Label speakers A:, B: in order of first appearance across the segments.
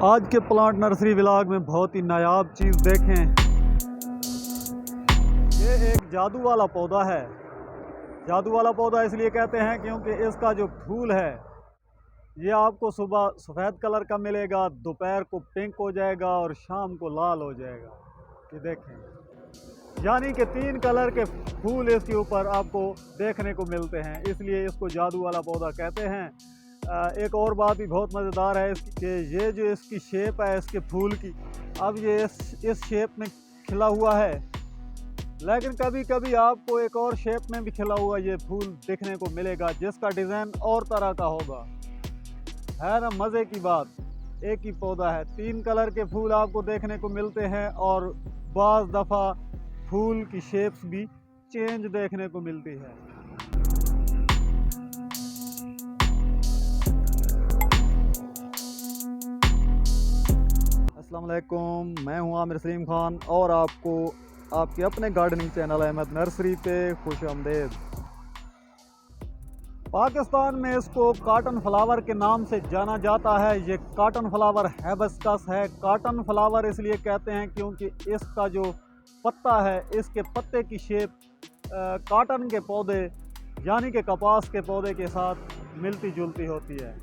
A: आज के plant nursery vlog में बहुत ही नायाब चीज़ देखें। ये एक जादू वाला पौधा है। जादू वाला पौधा इसलिए कहते हैं क्योंकि इसका जो फूल है ये आपको सुबह सफ़ेद कलर का मिलेगा, दोपहर को पिंक हो जाएगा और शाम को लाल हो जाएगा। ये देखें, यानी कि 3 कलर के फूल इसके ऊपर आपको देखने को मिलते हैं, इसलिए इसको जादू वाला पौधा कहते हैं। एक और बात भी बहुत मज़ेदार है कि ये जो इसकी शेप है इसके फूल की, अब ये इस शेप में खिला हुआ है, लेकिन कभी कभी आपको एक और शेप में भी खिला हुआ ये फूल देखने को मिलेगा जिसका डिज़ाइन और तरह का होगा। है ना मज़े की बात। एक ही पौधा है, 3 कलर के फूल आपको देखने को मिलते हैं और बाज़ दफ़ा फूल की शेप्स भी चेंज देखने को मिलती है। अस्सलाम वालेकुम, मैं हूं आमिर सलीम खान और आपको आपके अपने गार्डनिंग चैनल अहमद नर्सरी पे खुश आमदेद। पाकिस्तान में इसको कॉटन फ्लावर के नाम से जाना जाता है। ये कॉटन फ्लावर हिबिस्कस है। कॉटन फ्लावर इसलिए कहते हैं क्योंकि इसका जो पत्ता है, इसके पत्ते की शेप कॉटन के पौधे यानी कि कपास के पौधे के साथ मिलती जुलती होती है।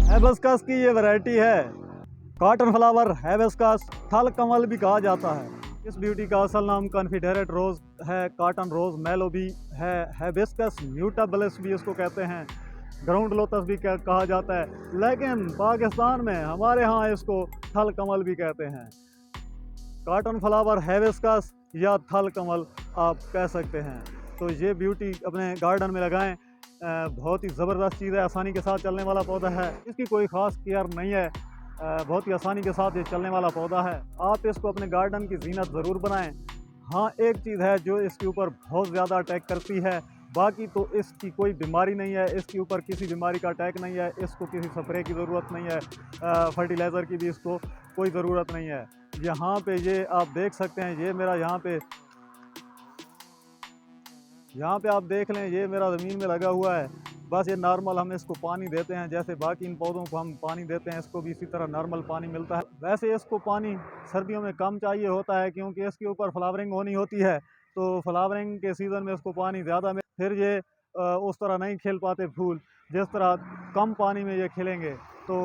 A: हिबिस्कस की ये वैरायटी है, कॉटन फ्लावर हिबिस्कस, थल कमल भी कहा जाता है। इस ब्यूटी का असल नाम कॉन्फेडरेट रोज़ है, कॉटन रोज़ मेलो भी है, हिबिस्कस म्यूटाबिलिस भी इसको कहते हैं, ग्राउंड लोटस भी कहा जाता है, लेकिन पाकिस्तान में हमारे यहाँ इसको थल कमल भी कहते हैं। कॉटन फ्लावर हिबिस्कस या थल कमल आप कह सकते हैं। तो ये ब्यूटी अपने गार्डन में लगाएं। बहुत ही ज़बरदस्त चीज़ है, आसानी के साथ चलने वाला पौधा है, इसकी कोई ख़ास केयर नहीं है, बहुत ही आसानी के साथ ये चलने वाला पौधा है। आप इसको अपने गार्डन की जीनत ज़रूर बनाएं। हाँ, एक चीज़ है जो इसके ऊपर बहुत ज़्यादा अटैक करती है, बाकी तो इसकी कोई बीमारी नहीं है, इसके ऊपर किसी बीमारी का अटैक नहीं है, इसको किसी स्प्रे की ज़रूरत नहीं है, फर्टिलाइज़र की भी इसको कोई ज़रूरत नहीं है। यहाँ पे ये आप देख सकते हैं, ये मेरा यहाँ पे आप देख लें, ये मेरा ज़मीन में लगा हुआ है। बस ये नॉर्मल हम इसको पानी देते हैं, जैसे बाकी इन पौधों को हम पानी देते हैं, इसको भी इसी तरह नॉर्मल पानी मिलता है। वैसे इसको पानी सर्दियों में कम चाहिए होता है क्योंकि इसके ऊपर फ्लावरिंग होनी होती है, तो फ्लावरिंग के सीज़न में इसको पानी ज़्यादा मिल, फिर ये उस तरह नहीं खिल पाते फूल जिस तरह कम पानी में ये खिलेंगे। तो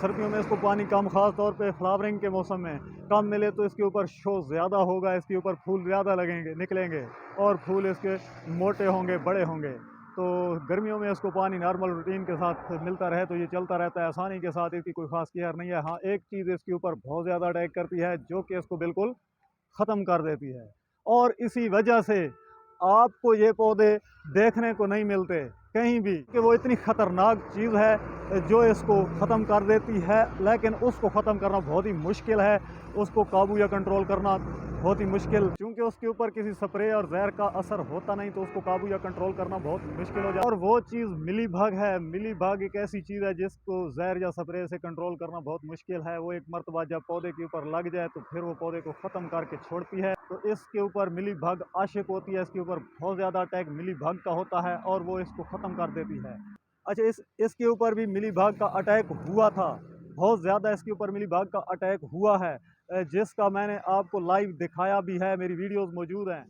A: सर्दियों में इसको पानी कम, ख़ास तौर पे फ्लावरिंग के मौसम में कम मिले तो इसके ऊपर शो ज़्यादा होगा, इसके ऊपर फूल ज़्यादा निकलेंगे और फूल इसके मोटे होंगे, बड़े होंगे। तो गर्मियों में इसको पानी नॉर्मल रूटीन के साथ मिलता रहे तो ये चलता रहता है आसानी के साथ, इसकी कोई ख़ास केयर नहीं है। हाँ, एक चीज़ इसके ऊपर बहुत ज़्यादा अटैक करती है जो कि इसको बिल्कुल ख़त्म कर देती है, और इसी वजह से आपको ये पौधे देखने को नहीं मिलते कहीं भी, कि वो इतनी ख़तरनाक चीज़ है जो इसको ख़त्म कर देती है। लेकिन उसको ख़त्म करना बहुत ही मुश्किल है, उसको काबू या कंट्रोल करना बहुत ही मुश्किल, क्योंकि उसके ऊपर किसी स्प्रे और जहर का असर होता नहीं, तो उसको काबू या कंट्रोल करना बहुत मुश्किल हो जाए। और वो चीज़ मिली बग है। मिली बग एक ऐसी चीज़ है जिसको जहर या स्प्रे से कंट्रोल करना बहुत मुश्किल है। वो एक मरतबा जब पौधे के ऊपर लग जाए तो फिर वो पौधे को ख़त्म करके छोड़ती है। तो इसके ऊपर मिली बग आशिक होती है, इसके ऊपर बहुत ज़्यादा अटैक मिली बग का होता है और वो इसको ख़त्म कर देती है। अच्छा, इसके ऊपर भी मिली बग का अटैक हुआ था, बहुत ज़्यादा इसके ऊपर मिली बग का अटैक हुआ है, जिसका मैंने आपको लाइव दिखाया भी है, मेरी वीडियोस मौजूद हैं।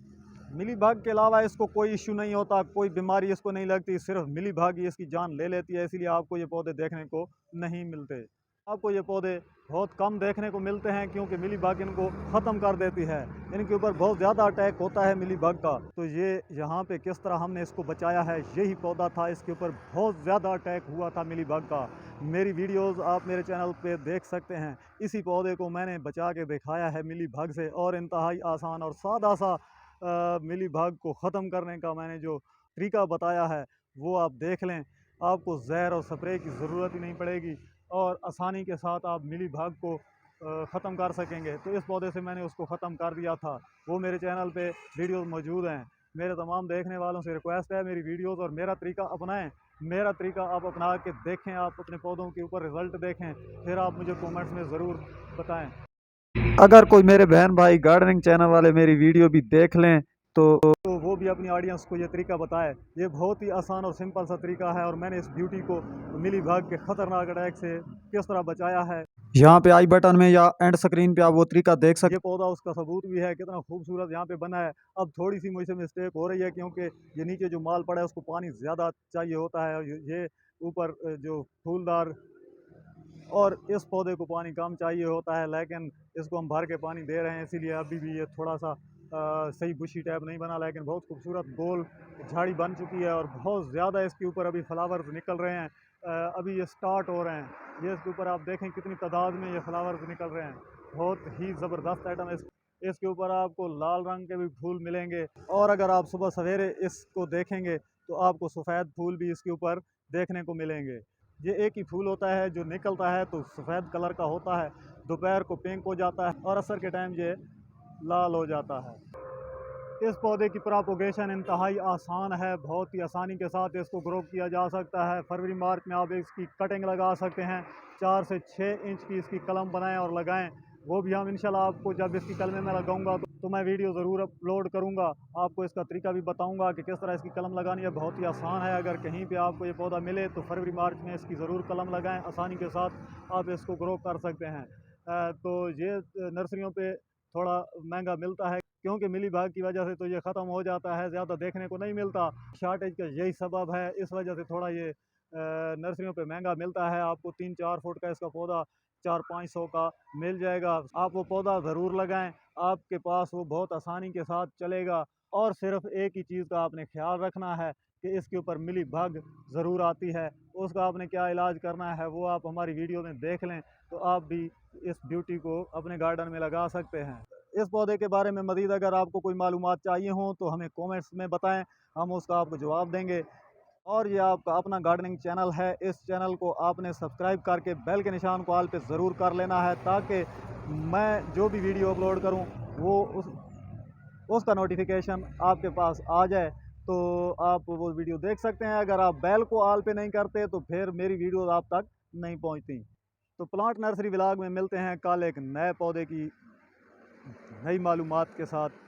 A: मिली बग के अलावा इसको कोई इशू नहीं होता, कोई बीमारी इसको नहीं लगती, सिर्फ मिली बग ही इसकी जान ले लेती है, इसीलिए आपको ये पौधे देखने को नहीं मिलते। आपको ये पौधे बहुत कम देखने को मिलते हैं क्योंकि मिली बग इनको ख़त्म कर देती है, इनके ऊपर बहुत ज़्यादा अटैक होता है मिली बग का। तो ये यहाँ पे किस तरह हमने इसको बचाया है, यही पौधा था, इसके ऊपर बहुत ज़्यादा अटैक हुआ था मिली बग का। मेरी वीडियोस आप मेरे चैनल पे देख सकते हैं, इसी पौधे को मैंने बचा के दिखाया है मिली बग से, और इंतहाई आसान और सादा सा मिली बग को ख़त्म करने का मैंने जो तरीका बताया है वो आप देख लें। आपको जहर और स्प्रे की ज़रूरत ही नहीं पड़ेगी और आसानी के साथ आप मिली बग को ख़त्म कर सकेंगे। तो इस पौधे से मैंने उसको ख़त्म कर दिया था, वो मेरे चैनल पे वीडियोस मौजूद हैं। मेरे तमाम देखने वालों से रिक्वेस्ट है, मेरी वीडियोस और मेरा तरीका अपनाएं, मेरा तरीका आप अपना के देखें, आप अपने पौधों के ऊपर रिज़ल्ट देखें, फिर आप मुझे कमेंट्स में ज़रूर बताएं। अगर कोई मेरे बहन भाई गार्डनिंग चैनल वाले मेरी वीडियो भी देख लें तो वो भी अपनी ऑडियंस को ये तरीका बताए। ये बहुत ही आसान और सिंपल सा तरीका है और मैंने इस ब्यूटी को मिली भाग के ख़तरनाक अटैक से किस तरह बचाया है, यहाँ पे आई बटन में या एंड स्क्रीन पे आप वो तरीका देख सकते। ये पौधा उसका सबूत भी है, कितना खूबसूरत यहाँ पे बना है। अब थोड़ी सी मुझसे मिस्टेक हो रही है क्योंकि ये नीचे जो माल पड़ा है उसको पानी ज़्यादा चाहिए होता है, ये ऊपर जो फूलदार और इस पौधे को पानी कम चाहिए होता है, लेकिन इसको हम भर के पानी दे रहे हैं, इसीलिए अभी भी ये थोड़ा सा सही बुशी टाइप नहीं बना, लेकिन बहुत खूबसूरत गोल झाड़ी बन चुकी है और बहुत ज़्यादा इसके ऊपर अभी फ्लावर्स निकल रहे हैं। अभी ये स्टार्ट हो रहे हैं। ये इसके ऊपर आप देखें कितनी तादाद में ये फ्लावर्स निकल रहे हैं। बहुत ही ज़बरदस्त आइटम है। इसके ऊपर आपको लाल रंग के भी फूल मिलेंगे और अगर आप सुबह सवेरे इसको देखेंगे तो आपको सफ़ेद फूल भी इसके ऊपर देखने को मिलेंगे। ये एक ही फूल होता है जो निकलता है तो सफ़ेद कलर का होता है, दोपहर को पिंक हो जाता है और असर के टाइम ये लाल हो जाता है। इस पौधे की प्रोपगेशन इंतहाई आसान है, बहुत ही आसानी के साथ इसको ग्रो किया जा सकता है। फरवरी मार्च में आप इसकी कटिंग लगा सकते हैं। 4 से 6 इंच की इसकी कलम बनाएं और लगाएं। वो भी हम इंशाल्लाह आपको जब इसकी कलमें मैं लगाऊंगा तो मैं वीडियो ज़रूर अपलोड करूंगा। आपको इसका तरीका भी बताऊंगा कि किस तरह इसकी कलम लगानी है। बहुत ही आसान है। अगर कहीं पे आपको ये पौधा मिले तो फरवरी मार्च में इसकी ज़रूर कलम लगाएं। आसानी के साथ आप इसको ग्रो कर सकते हैं। तो ये नर्सरियों पर थोड़ा महंगा मिलता है क्योंकि मिली भाग की वजह से तो ये ख़त्म हो जाता है, ज़्यादा देखने को नहीं मिलता। शॉर्टेज का यही सबब है, इस वजह से थोड़ा ये नर्सरियों पे महंगा मिलता है। आपको 3-4 फुट का इसका पौधा 400-500 का मिल जाएगा। आप वो पौधा ज़रूर लगाएं, आपके पास वो बहुत आसानी के साथ चलेगा। और सिर्फ एक ही चीज़ का आपने ख्याल रखना है कि इसके ऊपर मिली भाग ज़रूर आती है। उसका आपने क्या इलाज करना है वो आप हमारी वीडियो में देख लें तो आप भी इस ब्यूटी को अपने गार्डन में लगा सकते हैं। इस पौधे के बारे में मज़ीद अगर आपको कोई मालूमात चाहिए हों तो हमें कमेंट्स में बताएं, हम उसका आपको जवाब देंगे। और ये आपका अपना गार्डनिंग चैनल है, इस चैनल को आपने सब्सक्राइब करके बेल के निशान को ऑल पे ज़रूर कर लेना है ताकि मैं जो भी वीडियो अपलोड करूं वो उसका नोटिफिकेशन आपके पास आ जाए तो आप वो वीडियो देख सकते हैं। अगर आप बेल को ऑल पे नहीं करते तो फिर मेरी वीडियो आप तक नहीं पहुंचती। तो प्लांट नर्सरी व्लॉग में मिलते हैं कल एक नए पौधे की नई मालूमात के साथ।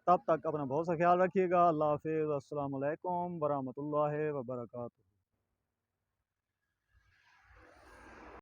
A: तब तक अपना बहुत सा ख्याल रखिएगा। अल्लाह हाफिज़। अस्सलाम वालेकुम वरहमतुल्लाहि वबरकातुहू।